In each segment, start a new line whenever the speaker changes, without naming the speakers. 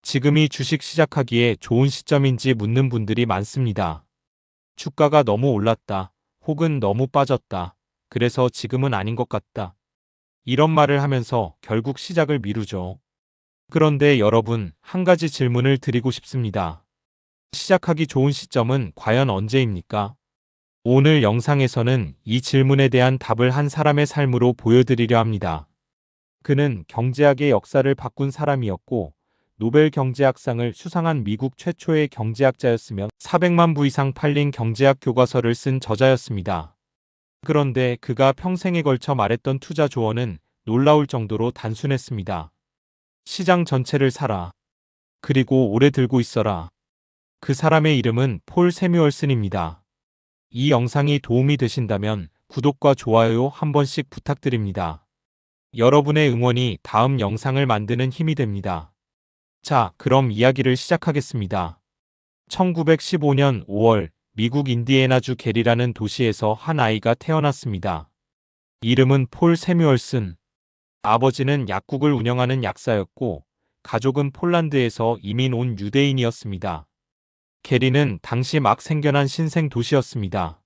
지금이 주식 시작하기에 좋은 시점인지 묻는 분들이 많습니다. 주가가 너무 올랐다. 혹은 너무 빠졌다. 그래서 지금은 아닌 것 같다. 이런 말을 하면서 결국 시작을 미루죠. 그런데 여러분, 한 가지 질문을 드리고 싶습니다. 시작하기 좋은 시점은 과연 언제입니까? 오늘 영상에서는 이 질문에 대한 답을 한 사람의 삶으로 보여드리려 합니다. 그는 경제학의 역사를 바꾼 사람이었고 노벨 경제학상을 수상한 미국 최초의 경제학자였으며 400만 부 이상 팔린 경제학 교과서를 쓴 저자였습니다. 그런데 그가 평생에 걸쳐 말했던 투자 조언은 놀라울 정도로 단순했습니다. 시장 전체를 사라. 그리고 오래 들고 있어라. 그 사람의 이름은 폴 새뮤얼슨입니다. 이 영상이 도움이 되신다면 구독과 좋아요 한 번씩 부탁드립니다. 여러분의 응원이 다음 영상을 만드는 힘이 됩니다. 자, 그럼 이야기를 시작하겠습니다. 1915년 5월 미국 인디애나주 게리라는 도시에서 한 아이가 태어났습니다. 이름은 폴 새뮤얼슨. 아버지는 약국을 운영하는 약사였고 가족은 폴란드에서 이민 온 유대인이었습니다. 게리는 당시 막 생겨난 신생 도시였습니다.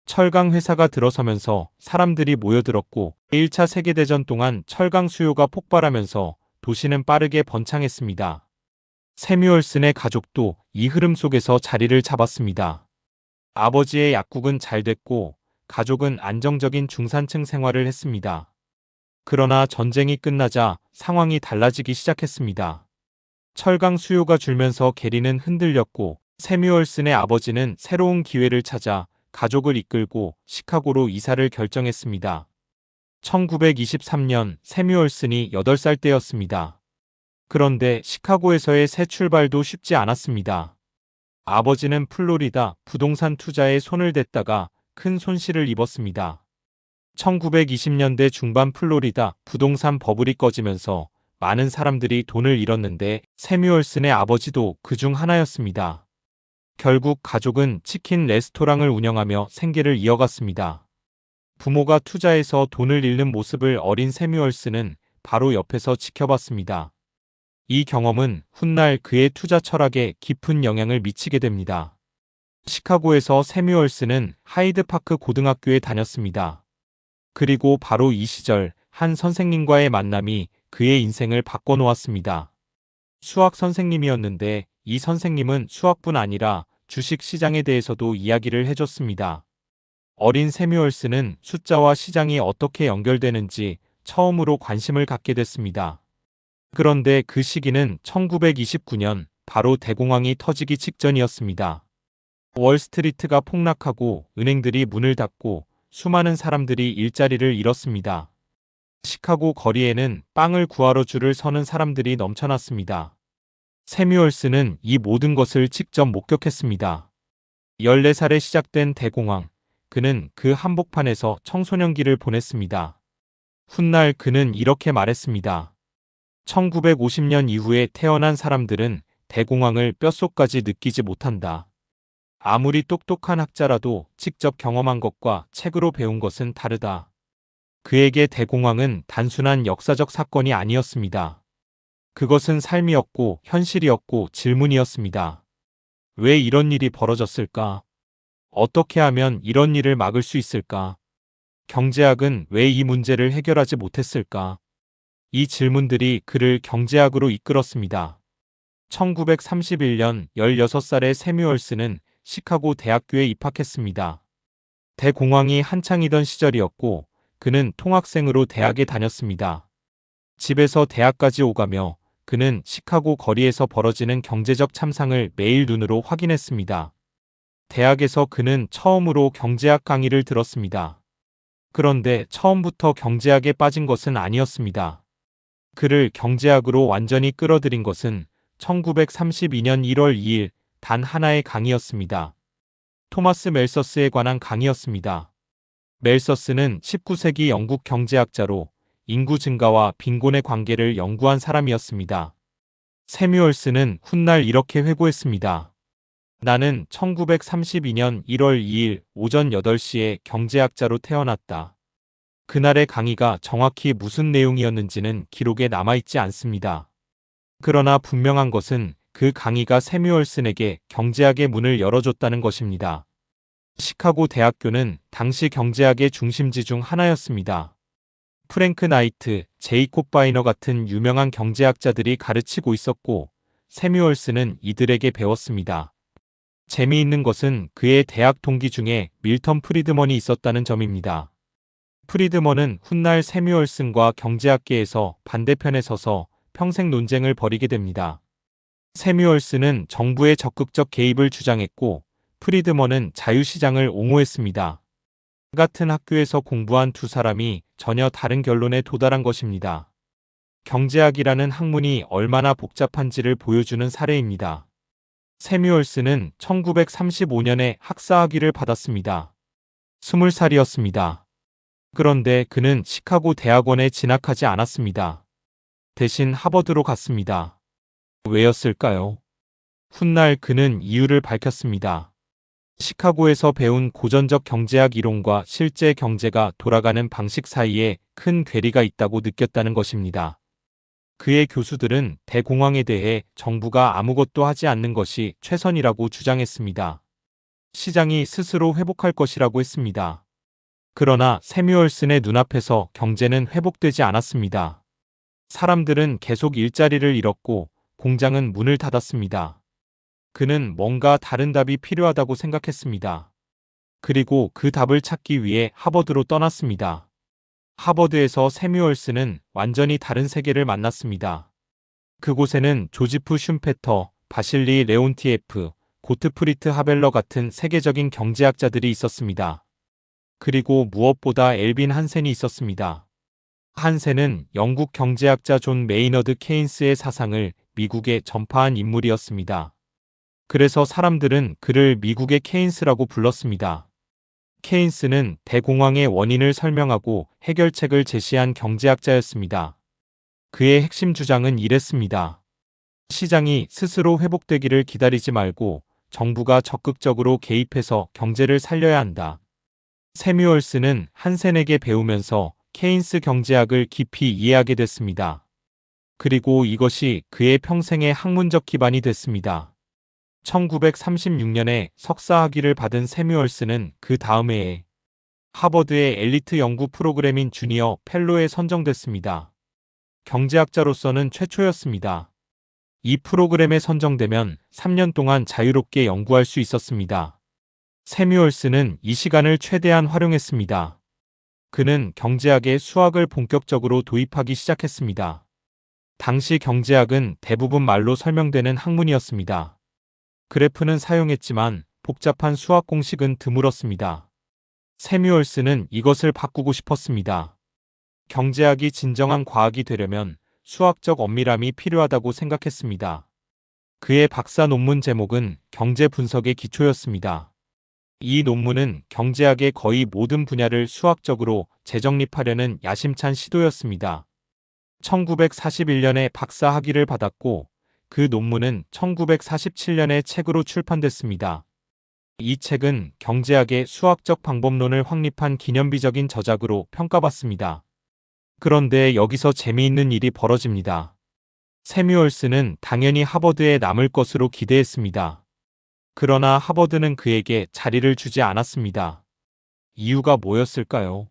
철강 회사가 들어서면서 사람들이 모여들었고 1차 세계대전 동안 철강 수요가 폭발하면서 도시는 빠르게 번창했습니다. 새뮤얼슨의 가족도 이 흐름 속에서 자리를 잡았습니다. 아버지의 약국은 잘 됐고 가족은 안정적인 중산층 생활을 했습니다. 그러나 전쟁이 끝나자 상황이 달라지기 시작했습니다. 철강 수요가 줄면서 게리는 흔들렸고 새뮤얼슨의 아버지는 새로운 기회를 찾아 가족을 이끌고 시카고로 이사를 결정했습니다. 1923년 새뮤얼슨이 8살 때였습니다. 그런데 시카고에서의 새 출발도 쉽지 않았습니다. 아버지는 플로리다 부동산 투자에 손을 댔다가 큰 손실을 입었습니다. 1920년대 중반 플로리다 부동산 버블이 꺼지면서 많은 사람들이 돈을 잃었는데 새뮤얼슨의 아버지도 그중 하나였습니다. 결국 가족은 치킨 레스토랑을 운영하며 생계를 이어갔습니다. 부모가 투자해서 돈을 잃는 모습을 어린 새뮤얼슨은 바로 옆에서 지켜봤습니다. 이 경험은 훗날 그의 투자 철학에 깊은 영향을 미치게 됩니다. 시카고에서 새뮤얼슨은 하이드파크 고등학교에 다녔습니다. 그리고 바로 이 시절 한 선생님과의 만남이 그의 인생을 바꿔놓았습니다. 수학 선생님이었는데 이 선생님은 수학뿐 아니라 주식 시장에 대해서도 이야기를 해줬습니다. 어린 새뮤얼슨은 숫자와 시장이 어떻게 연결되는지 처음으로 관심을 갖게 됐습니다. 그런데 그 시기는 1929년 바로 대공황이 터지기 직전이었습니다. 월스트리트가 폭락하고 은행들이 문을 닫고 수많은 사람들이 일자리를 잃었습니다. 시카고 거리에는 빵을 구하러 줄을 서는 사람들이 넘쳐났습니다. 새뮤얼슨은 이 모든 것을 직접 목격했습니다. 14살에 시작된 대공황, 그는 그 한복판에서 청소년기를 보냈습니다. 훗날 그는 이렇게 말했습니다. 1950년 이후에 태어난 사람들은 대공황을 뼛속까지 느끼지 못한다. 아무리 똑똑한 학자라도 직접 경험한 것과 책으로 배운 것은 다르다. 그에게 대공황은 단순한 역사적 사건이 아니었습니다. 그것은 삶이었고 현실이었고 질문이었습니다. 왜 이런 일이 벌어졌을까? 어떻게 하면 이런 일을 막을 수 있을까? 경제학은 왜 이 문제를 해결하지 못했을까? 이 질문들이 그를 경제학으로 이끌었습니다. 1931년 16살의 새뮤얼슨은 시카고 대학교에 입학했습니다. 대공황이 한창이던 시절이었고 그는 통학생으로 대학에 다녔습니다. 집에서 대학까지 오가며 그는 시카고 거리에서 벌어지는 경제적 참상을 매일 눈으로 확인했습니다. 대학에서 그는 처음으로 경제학 강의를 들었습니다. 그런데 처음부터 경제학에 빠진 것은 아니었습니다. 그를 경제학으로 완전히 끌어들인 것은 1932년 1월 2일 단 하나의 강의였습니다. 토마스 멜서스에 관한 강의였습니다. 멜서스는 19세기 영국 경제학자로 인구 증가와 빈곤의 관계를 연구한 사람이었습니다. 새뮤얼슨은 훗날 이렇게 회고했습니다. 나는 1932년 1월 2일 오전 8시에 경제학자로 태어났다. 그날의 강의가 정확히 무슨 내용이었는지는 기록에 남아있지 않습니다. 그러나 분명한 것은 그 강의가 새뮤얼슨에게 경제학의 문을 열어줬다는 것입니다. 시카고 대학교는 당시 경제학의 중심지 중 하나였습니다. 프랭크 나이트, 제이콥 바이너 같은 유명한 경제학자들이 가르치고 있었고 새뮤얼슨은 이들에게 배웠습니다. 재미있는 것은 그의 대학 동기 중에 밀턴 프리드먼이 있었다는 점입니다. 프리드먼은 훗날 새뮤얼슨과 경제학계에서 반대편에 서서 평생 논쟁을 벌이게 됩니다. 새뮤얼슨은 정부의 적극적 개입을 주장했고 프리드먼은 자유시장을 옹호했습니다. 같은 학교에서 공부한 두 사람이 전혀 다른 결론에 도달한 것입니다. 경제학이라는 학문이 얼마나 복잡한지를 보여주는 사례입니다. 새뮤얼슨은 1935년에 학사학위를 받았습니다. 20살이었습니다. 그런데 그는 시카고 대학원에 진학하지 않았습니다. 대신 하버드로 갔습니다. 왜였을까요? 훗날 그는 이유를 밝혔습니다. 시카고에서 배운 고전적 경제학 이론과 실제 경제가 돌아가는 방식 사이에 큰 괴리가 있다고 느꼈다는 것입니다. 그의 교수들은 대공황에 대해 정부가 아무것도 하지 않는 것이 최선이라고 주장했습니다. 시장이 스스로 회복할 것이라고 했습니다. 그러나 새뮤얼슨의 눈앞에서 경제는 회복되지 않았습니다. 사람들은 계속 일자리를 잃었고 공장은 문을 닫았습니다. 그는 뭔가 다른 답이 필요하다고 생각했습니다. 그리고 그 답을 찾기 위해 하버드로 떠났습니다. 하버드에서 새뮤얼슨은 완전히 다른 세계를 만났습니다. 그곳에는 조지프 슌페터, 바실리 레온티에프, 고트프리트 하벨러 같은 세계적인 경제학자들이 있었습니다. 그리고 무엇보다 엘빈 한센이 있었습니다. 한센은 영국 경제학자 존 메이너드 케인스의 사상을 미국에 전파한 인물이었습니다. 그래서 사람들은 그를 미국의 케인스라고 불렀습니다. 케인스는 대공황의 원인을 설명하고 해결책을 제시한 경제학자였습니다. 그의 핵심 주장은 이랬습니다. 시장이 스스로 회복되기를 기다리지 말고 정부가 적극적으로 개입해서 경제를 살려야 한다. 새뮤얼슨은 한센에게 배우면서 케인스 경제학을 깊이 이해하게 됐습니다. 그리고 이것이 그의 평생의 학문적 기반이 됐습니다. 1936년에 석사학위를 받은 새뮤얼슨은 그 다음 해에 하버드의 엘리트 연구 프로그램인 주니어 펠로에 선정됐습니다. 경제학자로서는 최초였습니다. 이 프로그램에 선정되면 3년 동안 자유롭게 연구할 수 있었습니다. 새뮤얼슨은 이 시간을 최대한 활용했습니다. 그는 경제학에 수학을 본격적으로 도입하기 시작했습니다. 당시 경제학은 대부분 말로 설명되는 학문이었습니다. 그래프는 사용했지만 복잡한 수학 공식은 드물었습니다. 새뮤얼슨은 이것을 바꾸고 싶었습니다. 경제학이 진정한 과학이 되려면 수학적 엄밀함이 필요하다고 생각했습니다. 그의 박사 논문 제목은 경제 분석의 기초였습니다. 이 논문은 경제학의 거의 모든 분야를 수학적으로 재정립하려는 야심찬 시도였습니다. 1941년에 박사 학위를 받았고 그 논문은 1947년에 책으로 출판됐습니다. 이 책은 경제학의 수학적 방법론을 확립한 기념비적인 저작으로 평가받습니다. 그런데 여기서 재미있는 일이 벌어집니다. 새뮤얼슨은 당연히 하버드에 남을 것으로 기대했습니다. 그러나 하버드는 그에게 자리를 주지 않았습니다. 이유가 뭐였을까요?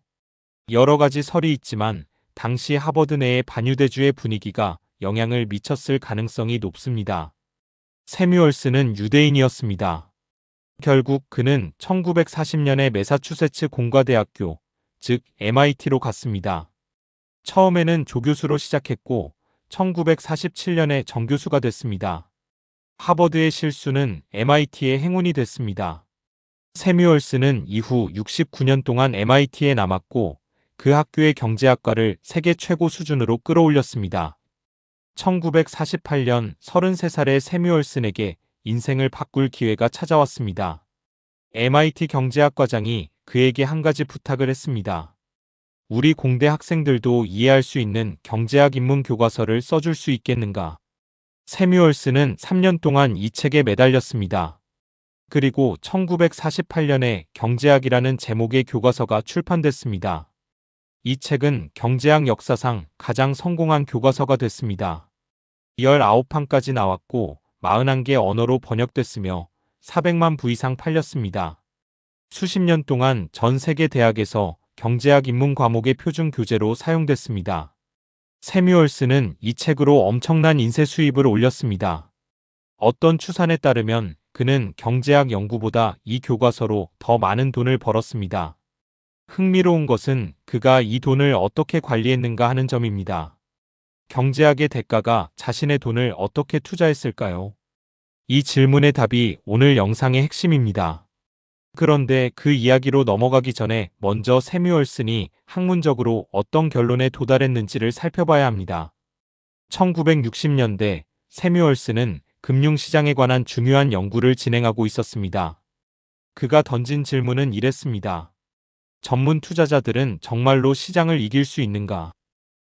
여러 가지 설이 있지만 당시 하버드 내의 반유대주의 분위기가 영향을 미쳤을 가능성이 높습니다. 새뮤얼슨은 유대인이었습니다. 결국 그는 1940년에 매사추세츠 공과대학교, 즉 MIT로 갔습니다. 처음에는 조교수로 시작했고 1947년에 정교수가 됐습니다. 하버드의 실수는 MIT의 행운이 됐습니다. 새뮤얼슨은 이후 69년 동안 MIT에 남았고 그 학교의 경제학과를 세계 최고 수준으로 끌어올렸습니다. 1948년 33살의 새뮤얼슨에게 인생을 바꿀 기회가 찾아왔습니다. MIT 경제학과장이 그에게 한 가지 부탁을 했습니다. 우리 공대 학생들도 이해할 수 있는 경제학 입문 교과서를 써줄 수 있겠는가? 새뮤얼슨은 3년 동안 이 책에 매달렸습니다. 그리고 1948년에 경제학이라는 제목의 교과서가 출판됐습니다. 이 책은 경제학 역사상 가장 성공한 교과서가 됐습니다. 19판까지 나왔고 41개 언어로 번역됐으며 400만 부 이상 팔렸습니다. 수십 년 동안 전 세계 대학에서 경제학 입문 과목의 표준 교재로 사용됐습니다. 새뮤얼스는 이 책으로 엄청난 인쇄 수입을 올렸습니다. 어떤 추산에 따르면 그는 경제학 연구보다 이 교과서로 더 많은 돈을 벌었습니다. 흥미로운 것은 그가 이 돈을 어떻게 관리했는가 하는 점입니다. 경제학의 대가가 자신의 돈을 어떻게 투자했을까요? 이 질문의 답이 오늘 영상의 핵심입니다. 그런데 그 이야기로 넘어가기 전에 먼저 새뮤얼슨이 학문적으로 어떤 결론에 도달했는지를 살펴봐야 합니다. 1960년대 새뮤얼슨은 금융시장에 관한 중요한 연구를 진행하고 있었습니다. 그가 던진 질문은 이랬습니다. 전문 투자자들은 정말로 시장을 이길 수 있는가?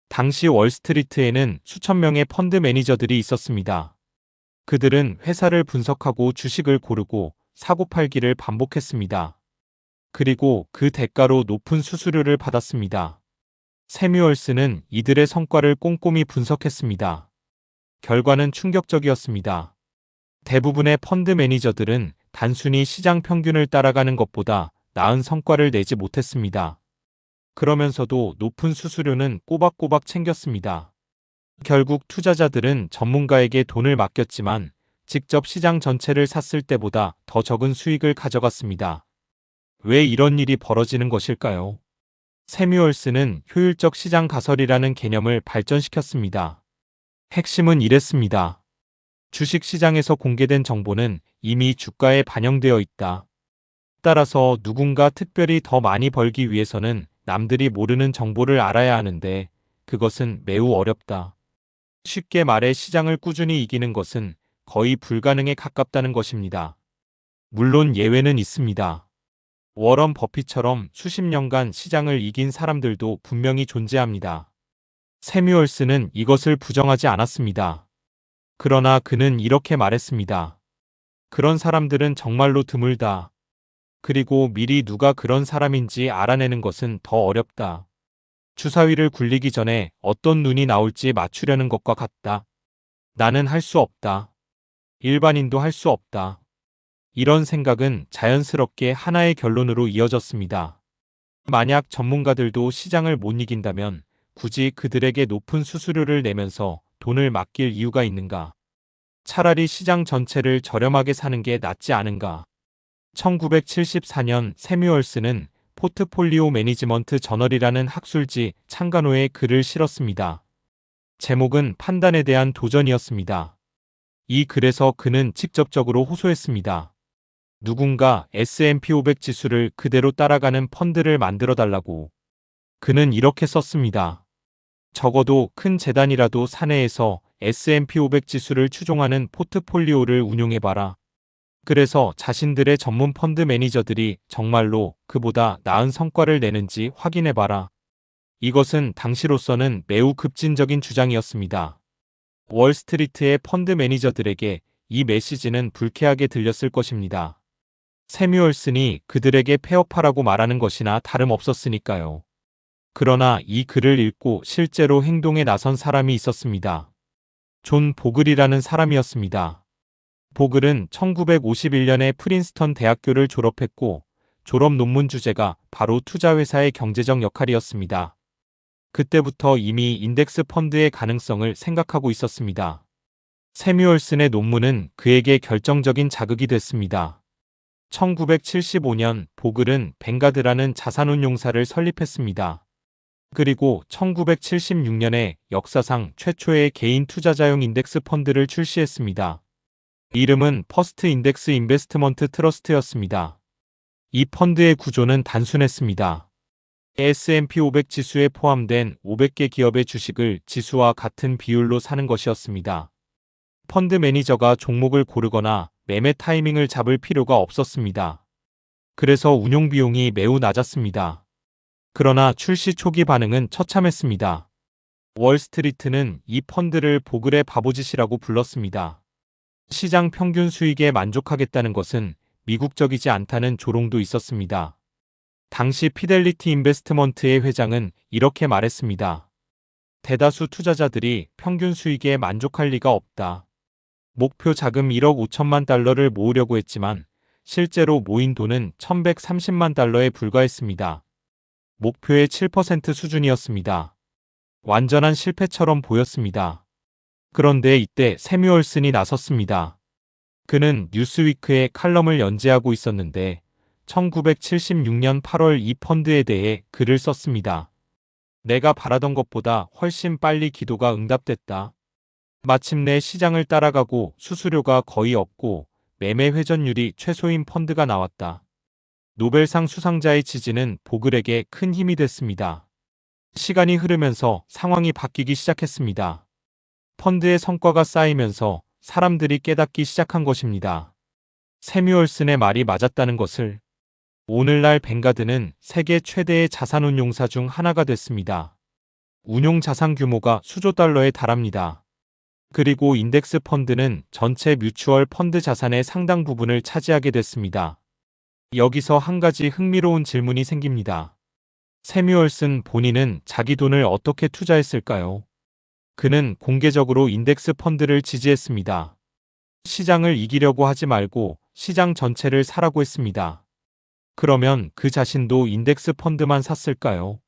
당시 월스트리트에는 수천 명의 펀드 매니저들이 있었습니다. 그들은 회사를 분석하고 주식을 고르고 사고팔기를 반복했습니다. 그리고 그 대가로 높은 수수료를 받았습니다. 새뮤얼슨은 이들의 성과를 꼼꼼히 분석했습니다. 결과는 충격적이었습니다. 대부분의 펀드 매니저들은 단순히 시장 평균을 따라가는 것보다 나은 성과를 내지 못했습니다. 그러면서도 높은 수수료는 꼬박꼬박 챙겼습니다. 결국 투자자들은 전문가에게 돈을 맡겼지만 직접 시장 전체를 샀을 때보다 더 적은 수익을 가져갔습니다. 왜 이런 일이 벌어지는 것일까요? 새뮤얼슨은 효율적 시장 가설이라는 개념을 발전시켰습니다. 핵심은 이랬습니다. 주식 시장에서 공개된 정보는 이미 주가에 반영되어 있다. 따라서 누군가 특별히 더 많이 벌기 위해서는 남들이 모르는 정보를 알아야 하는데 그것은 매우 어렵다. 쉽게 말해 시장을 꾸준히 이기는 것은 거의 불가능에 가깝다는 것입니다. 물론 예외는 있습니다. 워런 버핏처럼 수십 년간 시장을 이긴 사람들도 분명히 존재합니다. 새뮤얼슨은 이것을 부정하지 않았습니다. 그러나 그는 이렇게 말했습니다. 그런 사람들은 정말로 드물다. 그리고 미리 누가 그런 사람인지 알아내는 것은 더 어렵다. 주사위를 굴리기 전에 어떤 눈이 나올지 맞추려는 것과 같다. 나는 할 수 없다. 일반인도 할 수 없다. 이런 생각은 자연스럽게 하나의 결론으로 이어졌습니다. 만약 전문가들도 시장을 못 이긴다면 굳이 그들에게 높은 수수료를 내면서 돈을 맡길 이유가 있는가? 차라리 시장 전체를 저렴하게 사는 게 낫지 않은가? 1974년 새뮤얼슨은 포트폴리오 매니지먼트 저널이라는 학술지 창간호에 글을 실었습니다. 제목은 판단에 대한 도전이었습니다. 이 글에서 그는 직접적으로 호소했습니다. 누군가 S&P 500 지수를 그대로 따라가는 펀드를 만들어 달라고. 그는 이렇게 썼습니다. 적어도 큰 재단이라도 사내에서 S&P 500 지수를 추종하는 포트폴리오를 운용해봐라. 그래서 자신들의 전문 펀드 매니저들이 정말로 그보다 나은 성과를 내는지 확인해봐라. 이것은 당시로서는 매우 급진적인 주장이었습니다. 월스트리트의 펀드 매니저들에게 이 메시지는 불쾌하게 들렸을 것입니다. 새뮤얼슨이 그들에게 폐업하라고 말하는 것이나 다름없었으니까요. 그러나 이 글을 읽고 실제로 행동에 나선 사람이 있었습니다. 존 보글이라는 사람이었습니다. 보글은 1951년에 프린스턴 대학교를 졸업했고 졸업 논문 주제가 바로 투자회사의 경제적 역할이었습니다. 그때부터 이미 인덱스 펀드의 가능성을 생각하고 있었습니다. 새뮤얼슨의 논문은 그에게 결정적인 자극이 됐습니다. 1975년 보글은 뱅가드라는 자산운용사를 설립했습니다. 그리고 1976년에 역사상 최초의 개인 투자자용 인덱스 펀드를 출시했습니다. 이름은 퍼스트 인덱스 인베스트먼트 트러스트였습니다. 이 펀드의 구조는 단순했습니다. S&P 500 지수에 포함된 500개 기업의 주식을 지수와 같은 비율로 사는 것이었습니다. 펀드 매니저가 종목을 고르거나 매매 타이밍을 잡을 필요가 없었습니다. 그래서 운용 비용이 매우 낮았습니다. 그러나 출시 초기 반응은 처참했습니다. 월스트리트는 이 펀드를 보글의 바보짓이라고 불렀습니다. 시장 평균 수익에 만족하겠다는 것은 미국적이지 않다는 조롱도 있었습니다. 당시 피델리티 인베스트먼트의 회장은 이렇게 말했습니다. 대다수 투자자들이 평균 수익에 만족할 리가 없다. 목표 자금 1억 5천만 달러를 모으려고 했지만 실제로 모인 돈은 1130만 달러에 불과했습니다. 목표의 7% 수준이었습니다. 완전한 실패처럼 보였습니다. 그런데 이때 새뮤얼슨이 나섰습니다. 그는 뉴스위크에 칼럼을 연재하고 있었는데 1976년 8월 이 펀드에 대해 글을 썼습니다. 내가 바라던 것보다 훨씬 빨리 기도가 응답됐다. 마침내 시장을 따라가고 수수료가 거의 없고 매매 회전율이 최소인 펀드가 나왔다. 노벨상 수상자의 지지는 보글에게 큰 힘이 됐습니다. 시간이 흐르면서 상황이 바뀌기 시작했습니다. 펀드의 성과가 쌓이면서 사람들이 깨닫기 시작한 것입니다. 새뮤얼슨의 말이 맞았다는 것을. 오늘날 뱅가드는 세계 최대의 자산운용사 중 하나가 됐습니다. 운용 자산 규모가 수조 달러에 달합니다. 그리고 인덱스 펀드는 전체 뮤추얼 펀드 자산의 상당 부분을 차지하게 됐습니다. 여기서 한 가지 흥미로운 질문이 생깁니다. 새뮤얼슨 본인은 자기 돈을 어떻게 투자했을까요? 그는 공개적으로 인덱스 펀드를 지지했습니다. 시장을 이기려고 하지 말고 시장 전체를 사라고 했습니다. 그러면 그 자신도 인덱스 펀드만 샀을까요?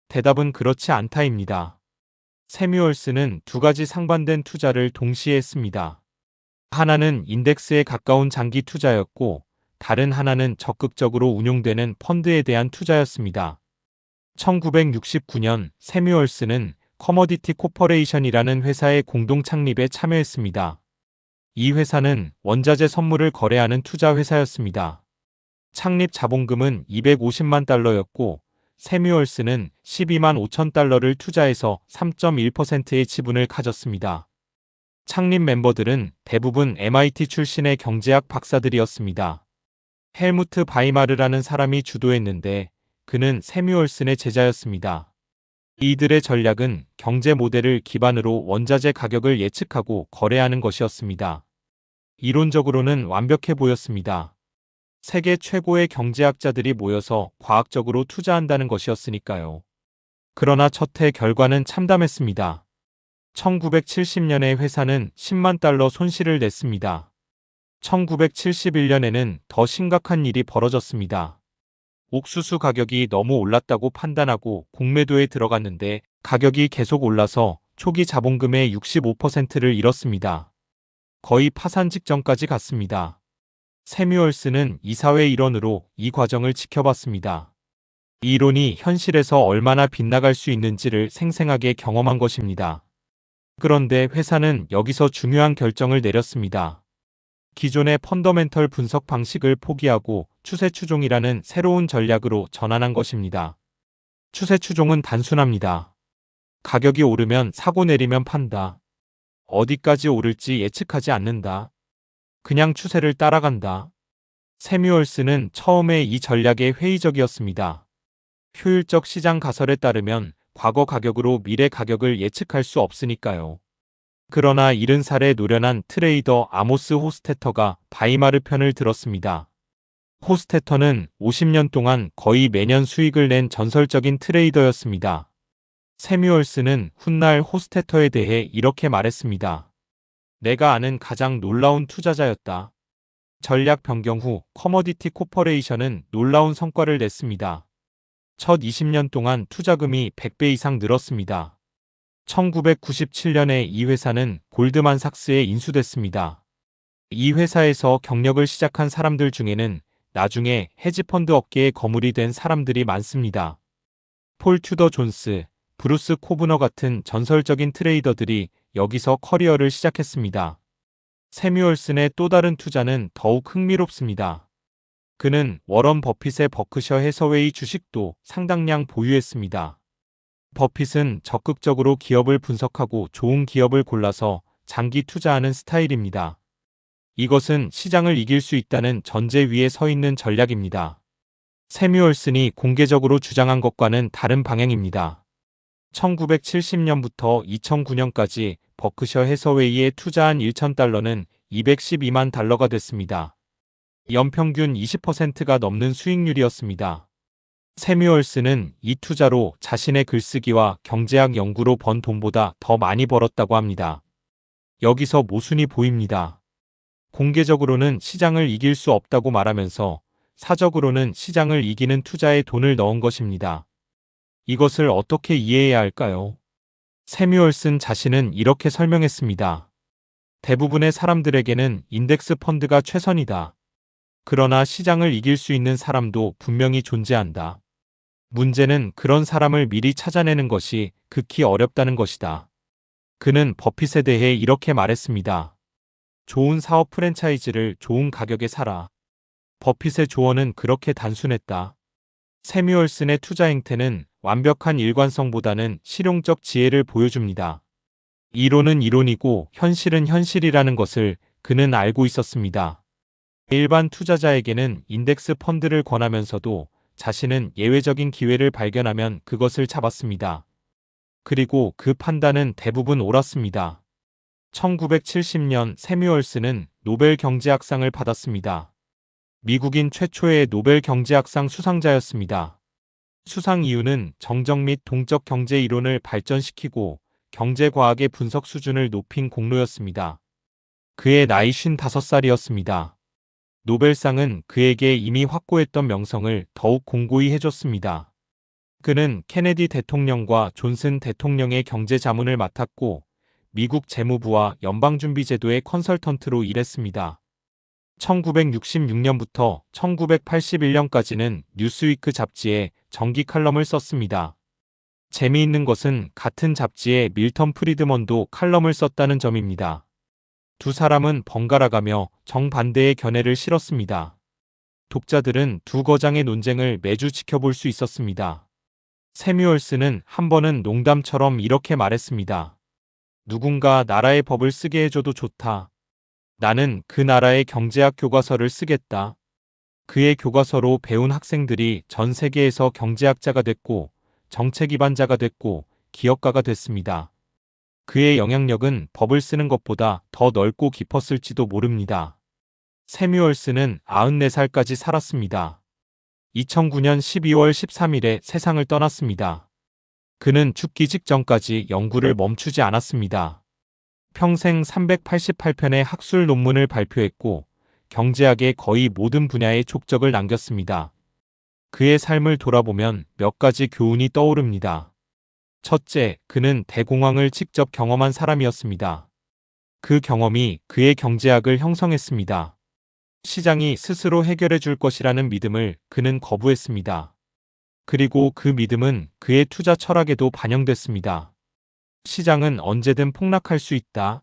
대답은 그렇지 않다입니다. 새뮤얼슨은 두 가지 상반된 투자를 동시에 했습니다. 하나는 인덱스에 가까운 장기 투자였고 다른 하나는 적극적으로 운용되는 펀드에 대한 투자였습니다. 1969년 새뮤얼슨은 커머디티 코퍼레이션이라는 회사의 공동 창립에 참여했습니다. 이 회사는 원자재 선물을 거래하는 투자 회사였습니다. 창립 자본금은 250만 달러였고 새뮤얼슨은 12만 5천 달러를 투자해서 3.1%의 지분을 가졌습니다. 창립 멤버들은 대부분 MIT 출신의 경제학 박사들이었습니다. 헬무트 바이마르라는 사람이 주도했는데 그는 새뮤얼슨의 제자였습니다. 이들의 전략은 경제 모델을 기반으로 원자재 가격을 예측하고 거래하는 것이었습니다. 이론적으로는 완벽해 보였습니다. 세계 최고의 경제학자들이 모여서 과학적으로 투자한다는 것이었으니까요. 그러나 첫해 결과는 참담했습니다. 1970년에 회사는 10만 달러 손실을 냈습니다. 1971년에는 더 심각한 일이 벌어졌습니다. 옥수수 가격이 너무 올랐다고 판단하고 공매도에 들어갔는데 가격이 계속 올라서 초기 자본금의 65%를 잃었습니다. 거의 파산 직전까지 갔습니다. 새뮤얼슨은 이사회 일원으로 이 과정을 지켜봤습니다. 이 이론이 현실에서 얼마나 빗나갈 수 있는지를 생생하게 경험한 것입니다. 그런데 회사는 여기서 중요한 결정을 내렸습니다. 기존의 펀더멘털 분석 방식을 포기하고 추세 추종이라는 새로운 전략으로 전환한 것입니다. 추세 추종은 단순합니다. 가격이 오르면 사고 내리면 판다. 어디까지 오를지 예측하지 않는다. 그냥 추세를 따라간다. 새뮤얼슨은 처음에 이 전략에 회의적이었습니다. 효율적 시장 가설에 따르면 과거 가격으로 미래 가격을 예측할 수 없으니까요. 그러나 70살에 노련한 트레이더 아모스 호스테터가 바이마르 편을 들었습니다. 호스테터는 50년 동안 거의 매년 수익을 낸 전설적인 트레이더였습니다. 새뮤얼슨은 훗날 호스테터에 대해 이렇게 말했습니다. 내가 아는 가장 놀라운 투자자였다. 전략 변경 후 커머디티 코퍼레이션은 놀라운 성과를 냈습니다. 첫 20년 동안 투자금이 100배 이상 늘었습니다. 1997년에 이 회사는 골드만삭스에 인수됐습니다. 이 회사에서 경력을 시작한 사람들 중에는 나중에 헤지펀드 업계에 거물이 된 사람들이 많습니다. 폴 튜더 존스, 브루스 코브너 같은 전설적인 트레이더들이 여기서 커리어를 시작했습니다. 새뮤얼슨의 또 다른 투자는 더욱 흥미롭습니다. 그는 워런 버핏의 버크셔 해서웨이 주식도 상당량 보유했습니다. 버핏은 적극적으로 기업을 분석하고 좋은 기업을 골라서 장기 투자하는 스타일입니다. 이것은 시장을 이길 수 있다는 전제 위에 서 있는 전략입니다. 새뮤얼슨이 공개적으로 주장한 것과는 다른 방향입니다. 1970년부터 2009년까지 버크셔 해서웨이에 투자한 1,000달러는 212만 달러가 됐습니다. 연평균 20%가 넘는 수익률이었습니다. 세뮤얼슨은 이 투자로 자신의 글쓰기와 경제학 연구로 번 돈보다 더 많이 벌었다고 합니다. 여기서 모순이 보입니다. 공개적으로는 시장을 이길 수 없다고 말하면서 사적으로는 시장을 이기는 투자에 돈을 넣은 것입니다. 이것을 어떻게 이해해야 할까요? 세뮤얼슨 자신은 이렇게 설명했습니다. 대부분의 사람들에게는 인덱스 펀드가 최선이다. 그러나 시장을 이길 수 있는 사람도 분명히 존재한다. 문제는 그런 사람을 미리 찾아내는 것이 극히 어렵다는 것이다. 그는 버핏에 대해 이렇게 말했습니다. 좋은 사업 프랜차이즈를 좋은 가격에 사라. 버핏의 조언은 그렇게 단순했다. 세뮤얼슨의 투자 행태는 완벽한 일관성보다는 실용적 지혜를 보여줍니다. 이론은 이론이고 현실은 현실이라는 것을 그는 알고 있었습니다. 일반 투자자에게는 인덱스 펀드를 권하면서도 자신은 예외적인 기회를 발견하면 그것을 잡았습니다. 그리고 그 판단은 대부분 옳았습니다. 1970년 세뮤얼슨은 노벨 경제학상을 받았습니다. 미국인 최초의 노벨 경제학상 수상자였습니다. 수상 이유는 정적 및 동적 경제 이론을 발전시키고 경제과학의 분석 수준을 높인 공로였습니다. 그의 나이 55살이었습니다. 노벨상은 그에게 이미 확고했던 명성을 더욱 공고히 해줬습니다. 그는 케네디 대통령과 존슨 대통령의 경제 자문을 맡았고 미국 재무부와 연방준비제도의 컨설턴트로 일했습니다. 1966년부터 1981년까지는 뉴스위크 잡지에 정기 칼럼을 썼습니다. 재미있는 것은 같은 잡지에 밀턴 프리드먼도 칼럼을 썼다는 점입니다. 두 사람은 번갈아가며 정반대의 견해를 실었습니다. 독자들은 두 거장의 논쟁을 매주 지켜볼 수 있었습니다. 세뮤얼슨은 한 번은 농담처럼 이렇게 말했습니다. 누군가 나라의 법을 쓰게 해줘도 좋다. 나는 그 나라의 경제학 교과서를 쓰겠다. 그의 교과서로 배운 학생들이 전 세계에서 경제학자가 됐고 정책 위반자가 됐고 기업가가 됐습니다. 그의 영향력은 법을 쓰는 것보다 더 넓고 깊었을지도 모릅니다. 세뮤얼슨은 94살까지 살았습니다. 2009년 12월 13일에 세상을 떠났습니다. 그는 죽기 직전까지 연구를 멈추지 않았습니다. 평생 388편의 학술 논문을 발표했고 경제학의 거의 모든 분야에 족적을 남겼습니다. 그의 삶을 돌아보면 몇 가지 교훈이 떠오릅니다. 첫째, 그는 대공황을 직접 경험한 사람이었습니다. 그 경험이 그의 경제학을 형성했습니다. 시장이 스스로 해결해 줄 것이라는 믿음을 그는 거부했습니다. 그리고 그 믿음은 그의 투자 철학에도 반영됐습니다. 시장은 언제든 폭락할 수 있다.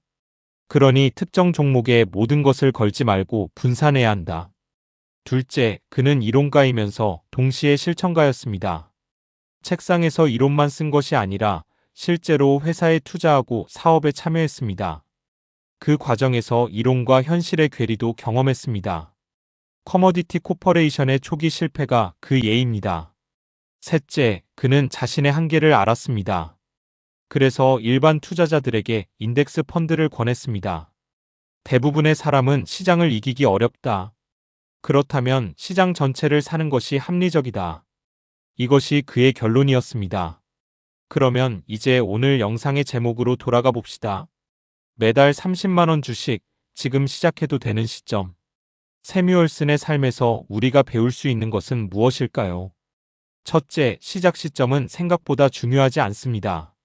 그러니 특정 종목에 모든 것을 걸지 말고 분산해야 한다. 둘째, 그는 이론가이면서 동시에 실천가였습니다. 책상에서 이론만 쓴 것이 아니라 실제로 회사에 투자하고 사업에 참여했습니다. 그 과정에서 이론과 현실의 괴리도 경험했습니다. 커머디티 코퍼레이션의 초기 실패가 그 예입니다. 셋째, 그는 자신의 한계를 알았습니다. 그래서 일반 투자자들에게 인덱스 펀드를 권했습니다. 대부분의 사람은 시장을 이기기 어렵다. 그렇다면 시장 전체를 사는 것이 합리적이다. 이것이 그의 결론이었습니다. 그러면 이제 오늘 영상의 제목으로 돌아가 봅시다. 매달 30만 원 주식, 지금 시작해도 되는 시점. 세뮤얼슨의 삶에서 우리가 배울 수 있는 것은 무엇일까요? 첫째, 시작 시점은 생각보다 중요하지 않습니다.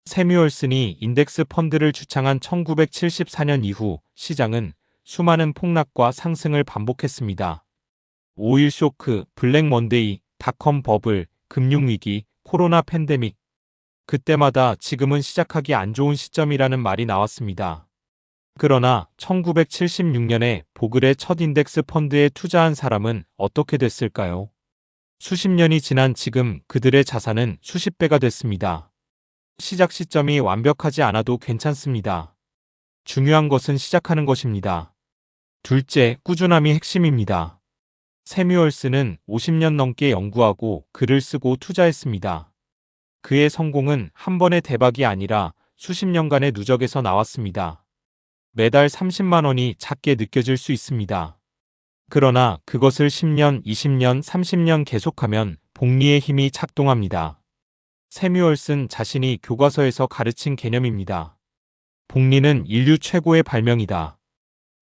세뮤얼슨이 인덱스 펀드를 주창한 1974년 이후 시장은 수많은 폭락과 상승을 반복했습니다. 오일 쇼크, 블랙 먼데이, 닷컴 버블, 금융위기, 코로나 팬데믹. 그때마다 지금은 시작하기 안 좋은 시점이라는 말이 나왔습니다. 그러나 1976년에 보글의 첫 인덱스 펀드에 투자한 사람은 어떻게 됐을까요? 수십 년이 지난 지금 그들의 자산은 수십 배가 됐습니다. 시작 시점이 완벽하지 않아도 괜찮습니다. 중요한 것은 시작하는 것입니다. 둘째, 꾸준함이 핵심입니다. 세뮤얼슨은 50년 넘게 연구하고 글을 쓰고 투자했습니다. 그의 성공은 한 번의 대박이 아니라 수십 년간의 누적에서 나왔습니다. 매달 30만 원이 작게 느껴질 수 있습니다. 그러나 그것을 10년, 20년, 30년 계속하면 복리의 힘이 작동합니다. 세뮤얼슨 자신이 교과서에서 가르친 개념입니다. 복리는 인류 최고의 발명이다.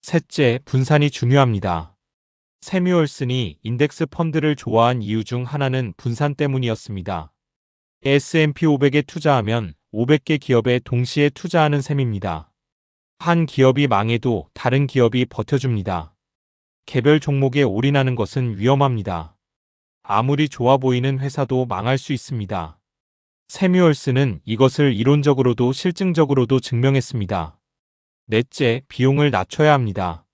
셋째, 분산이 중요합니다. 세뮤얼슨이 인덱스 펀드를 좋아한 이유 중 하나는 분산 때문이었습니다. S&P 500에 투자하면 500개 기업에 동시에 투자하는 셈입니다. 한 기업이 망해도 다른 기업이 버텨줍니다. 개별 종목에 올인하는 것은 위험합니다. 아무리 좋아 보이는 회사도 망할 수 있습니다. 세뮤얼슨은 이것을 이론적으로도 실증적으로도 증명했습니다. 넷째, 비용을 낮춰야 합니다.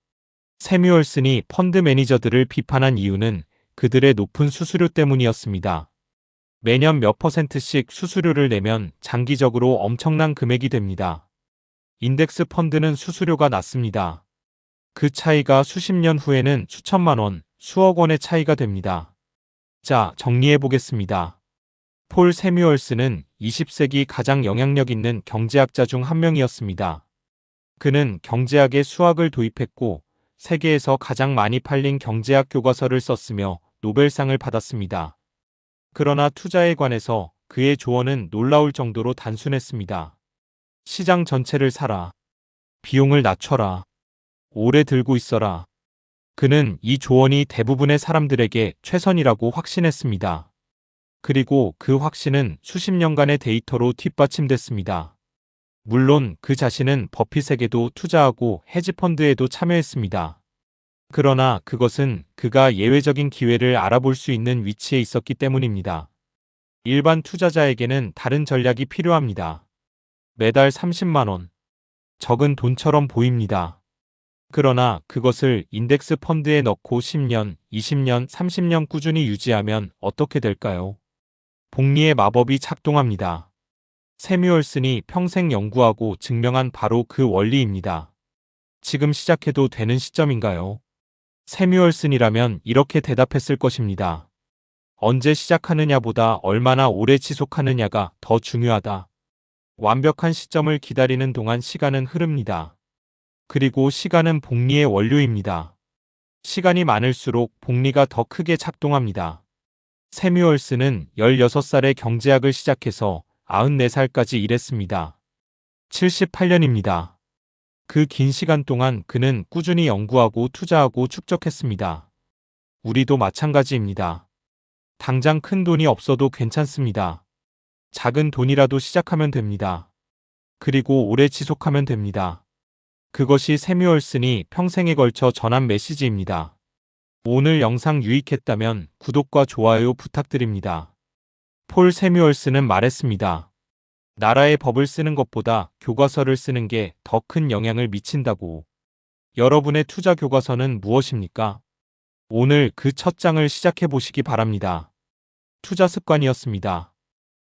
세뮤얼슨이 펀드 매니저들을 비판한 이유는 그들의 높은 수수료 때문이었습니다. 매년 몇 %씩 수수료를 내면 장기적으로 엄청난 금액이 됩니다. 인덱스 펀드는 수수료가 낮습니다. 그 차이가 수십 년 후에는 수천만 원, 수억 원의 차이가 됩니다. 자, 정리해 보겠습니다. 폴 세뮤얼슨은 20세기 가장 영향력 있는 경제학자 중 한 명이었습니다. 그는 경제학에 수학을 도입했고 세계에서 가장 많이 팔린 경제학 교과서를 썼으며 노벨상을 받았습니다. 그러나 투자에 관해서 그의 조언은 놀라울 정도로 단순했습니다. 시장 전체를 사라. 비용을 낮춰라. 오래 들고 있어라. 그는 이 조언이 대부분의 사람들에게 최선이라고 확신했습니다. 그리고 그 확신은 수십 년간의 데이터로 뒷받침됐습니다. 물론 그 자신은 버핏에게도 투자하고 헤지펀드에도 참여했습니다. 그러나 그것은 그가 예외적인 기회를 알아볼 수 있는 위치에 있었기 때문입니다. 일반 투자자에게는 다른 전략이 필요합니다. 매달 30만 원. 적은 돈처럼 보입니다. 그러나 그것을 인덱스 펀드에 넣고 10년, 20년, 30년 꾸준히 유지하면 어떻게 될까요? 복리의 마법이 작동합니다. 세뮤얼슨이 평생 연구하고 증명한 바로 그 원리입니다. 지금 시작해도 되는 시점인가요? 세뮤얼슨이라면 이렇게 대답했을 것입니다. 언제 시작하느냐보다 얼마나 오래 지속하느냐가 더 중요하다. 완벽한 시점을 기다리는 동안 시간은 흐릅니다. 그리고 시간은 복리의 원료입니다. 시간이 많을수록 복리가 더 크게 작동합니다. 세뮤얼슨은 16살에 경제학을 시작해서 94살까지 일했습니다. 78년입니다. 그 긴 시간 동안 그는 꾸준히 연구하고 투자하고 축적했습니다. 우리도 마찬가지입니다. 당장 큰 돈이 없어도 괜찮습니다. 작은 돈이라도 시작하면 됩니다. 그리고 오래 지속하면 됩니다. 그것이 세뮤얼슨이 평생에 걸쳐 전한 메시지입니다. 오늘 영상 유익했다면 구독과 좋아요 부탁드립니다. 폴 세뮤얼슨은 말했습니다. 나라의 법을 쓰는 것보다 교과서를 쓰는 게 더 큰 영향을 미친다고. 여러분의 투자 교과서는 무엇입니까? 오늘 그 첫 장을 시작해 보시기 바랍니다. 투자 습관이었습니다.